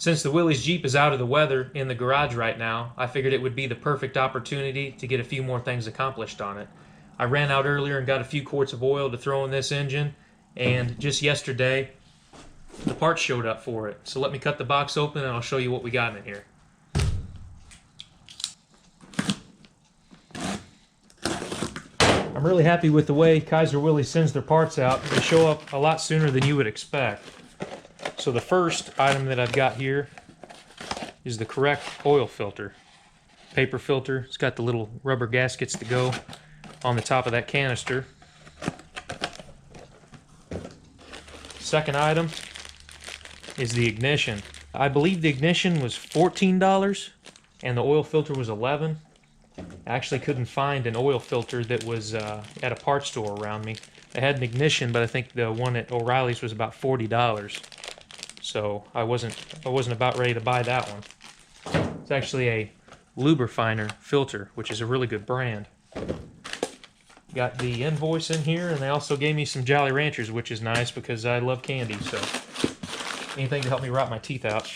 Since the Willys Jeep is out of the weather in the garage right now, I figured it would be the perfect opportunity to get a few more things accomplished on it. I ran out earlier and got a few quarts of oil to throw in this engine, and just yesterday, the parts showed up for it. So let me cut the box open and I'll show you what we got in here. I'm really happy with the way Kaiser Willys sends their parts out. They show up a lot sooner than you would expect. So the first item that I've got here is the correct oil filter. Paper filter. It's got the little rubber gaskets to go on the top of that canister. Second item is the ignition. I believe the ignition was $14 and the oil filter was $11. I actually couldn't find an oil filter that was at a parts store around me. They had an ignition, but I think the one at O'Reilly's was about $40. So I wasn't about ready to buy that one. It's actually a Lubrifiner filter, which is a really good brand. Got the invoice in here, and they also gave me some Jolly Ranchers, which is nice because I love candy, so anything to help me rot my teeth out.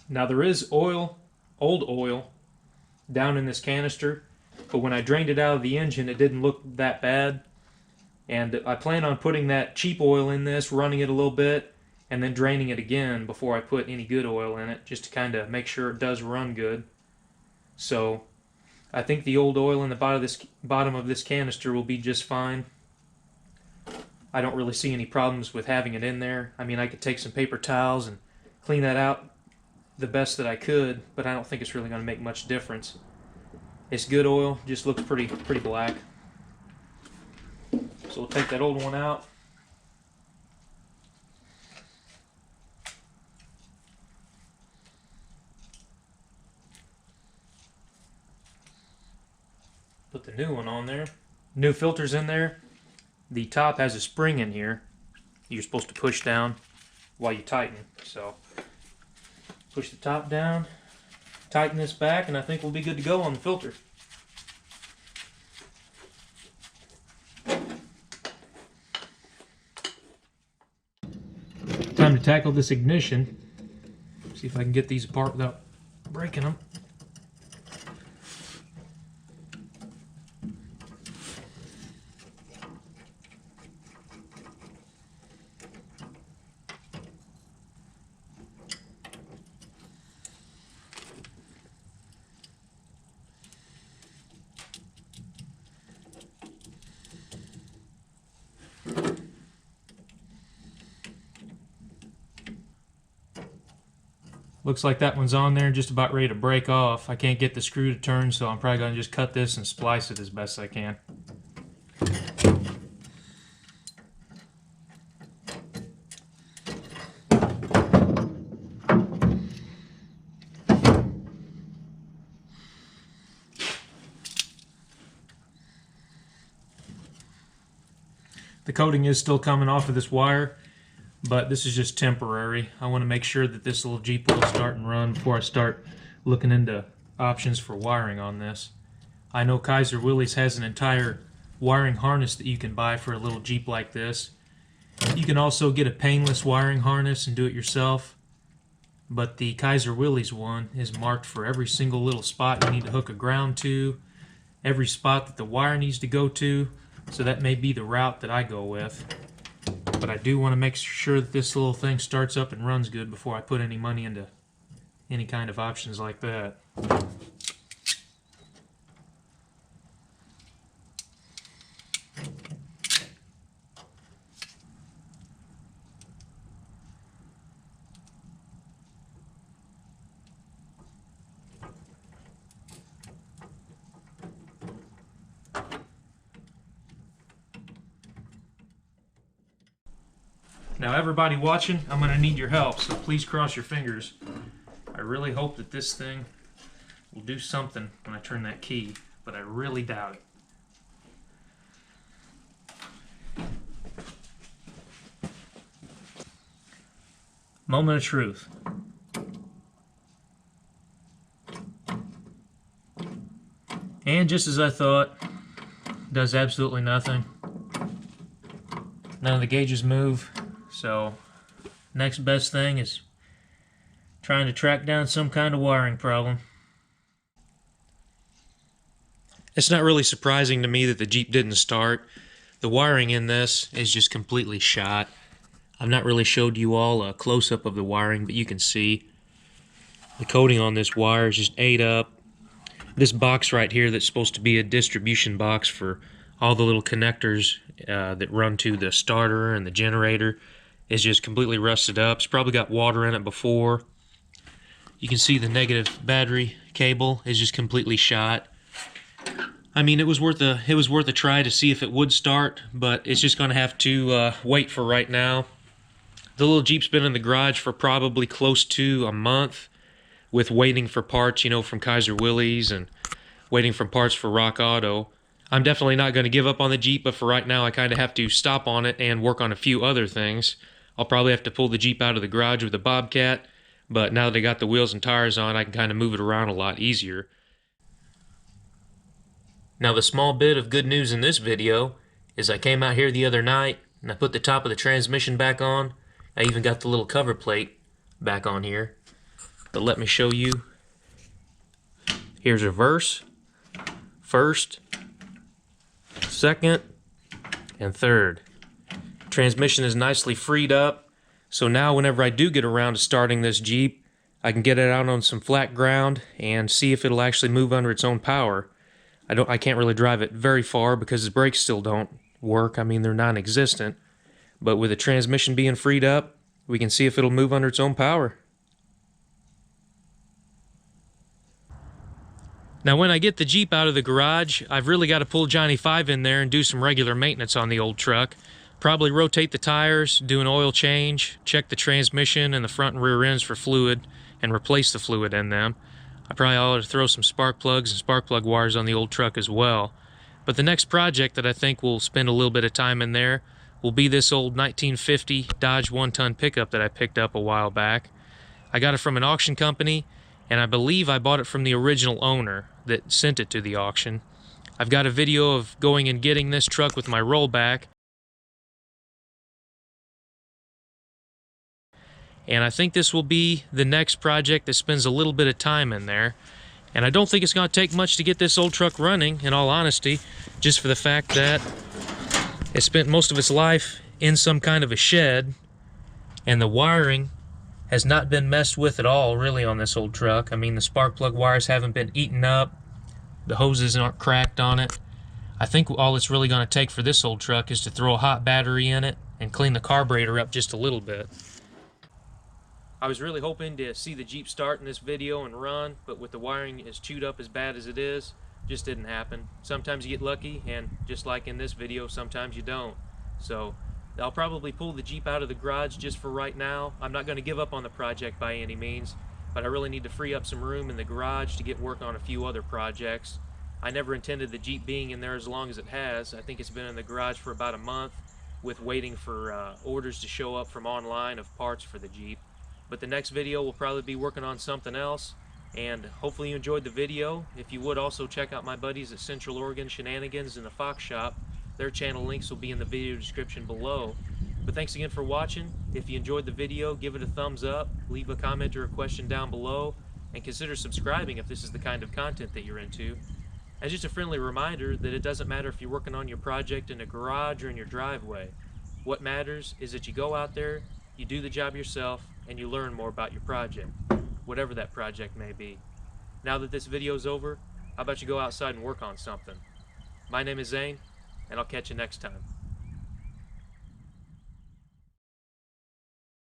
Now there is oil, old oil, down in this canister, but when I drained it out of the engine it didn't look that bad. And I plan on putting that cheap oil in this, running it a little bit, and then draining it again before I put any good oil in it, just to kind of make sure it does run good. So I think the old oil in the bottom of this canister will be just fine. I don't really see any problems with having it in there. I mean, I could take some paper towels and clean that out the best that I could, but I don't think it's really going to make much difference. It's good oil, just looks pretty black. So we'll take that old one out. Put the new one on there. New filter's in there. The top has a spring in here you're supposed to push down while you tighten. So push the top down, tighten this back, and I think we'll be good to go on the filter. Time to tackle this ignition. See if I can get these apart without breaking them. Looks like that one's on there, just about ready to break off. I can't get the screw to turn, so I'm probably going to just cut this and splice it as best I can. The coating is still coming off of this wire, but this is just temporary. I want to make sure that this little Jeep will start and run before I start looking into options for wiring on this. I know Kaiser Willys has an entire wiring harness that you can buy for a little Jeep like this. You can also get a painless wiring harness and do it yourself, but the Kaiser Willys one is marked for every single little spot you need to hook a ground to, every spot that the wire needs to go to, so that may be the route that I go with. But I do want to make sure that this little thing starts up and runs good before I put any money into any kind of options like that. Now everybody watching, I'm going to need your help, so please cross your fingers. I really hope that this thing will do something when I turn that key, but I really doubt it. Moment of truth. And just as I thought, does absolutely nothing. None of the gauges move, so next best thing is trying to track down some kind of wiring problem. It's not really surprising to me that the Jeep didn't start. The wiring in this is just completely shot. I've not really showed you all a close-up of the wiring, but you can see the coating on this wire is just ate up. This box right here that's supposed to be a distribution box for all the little connectors that run to the starter and the generator is just completely rusted up. It's probably got water in it before. You can see the negative battery cable is just completely shot. I mean, it was worth a try to see if it would start, but it's just going to have to wait for right now. The little Jeep's been in the garage for probably close to a month, with waiting for parts, you know, from Kaiser Willys and waiting for parts for Rock Auto. I'm definitely not going to give up on the Jeep, but for right now I kind of have to stop on it and work on a few other things. I'll probably have to pull the Jeep out of the garage with a Bobcat, but now that I got the wheels and tires on, I can kind of move it around a lot easier. Now, the small bit of good news in this video is I came out here the other night and I put the top of the transmission back on. I even got the little cover plate back on here. But let me show you. Here's reverse, first, second, and third. Transmission is nicely freed up, so now whenever I do get around to starting this Jeep, I can get it out on some flat ground and see if it'll actually move under its own power. I can't really drive it very far because the brakes still don't work. I mean, they're non-existent. But with the transmission being freed up, we can see if it'll move under its own power. Now, when I get the Jeep out of the garage, I've really got to pull Johnny 5 in there and do some regular maintenance on the old truck. Probably rotate the tires, do an oil change, check the transmission and the front and rear ends for fluid, and replace the fluid in them. I probably ought to throw some spark plugs and spark plug wires on the old truck as well. But the next project that I think we'll spend a little bit of time in there will be this old 1950 Dodge 1-ton pickup that I picked up a while back. I got it from an auction company, and I believe I bought it from the original owner that sent it to the auction. I've got a video of going and getting this truck with my rollback, and I think this will be the next project that spends a little bit of time in there. And I don't think it's going to take much to get this old truck running, in all honesty, just for the fact that it spent most of its life in some kind of a shed, and the wiring has not been messed with at all, really, on this old truck. I mean, the spark plug wires haven't been eaten up, the hoses aren't cracked on it. I think all it's really going to take for this old truck is to throw a hot battery in it and clean the carburetor up just a little bit. I was really hoping to see the Jeep start in this video and run, but with the wiring as chewed up as bad as it is, just didn't happen. Sometimes you get lucky, and just like in this video, sometimes you don't. So I'll probably pull the Jeep out of the garage just for right now. I'm not going to give up on the project by any means, but I really need to free up some room in the garage to get work on a few other projects. I never intended the Jeep being in there as long as it has. I think it's been in the garage for about a month, with waiting for orders to show up from online of parts for the Jeep. But the next video will probably be working on something else, and hopefully you enjoyed the video. If you would, also check out my buddies at Central Oregon Shenanigans in the Fox Shop. Their channel links will be in the video description below. But thanks again for watching. If you enjoyed the video, give it a thumbs up, leave a comment or a question down below, and consider subscribing if this is the kind of content that you're into. And just a friendly reminder that it doesn't matter if you're working on your project in a garage or in your driveway. What matters is that you go out there, you do the job yourself, and you learn more about your project, whatever that project may be. Now that this video's over, how about you go outside and work on something? My name is Zane, and I'll catch you next time.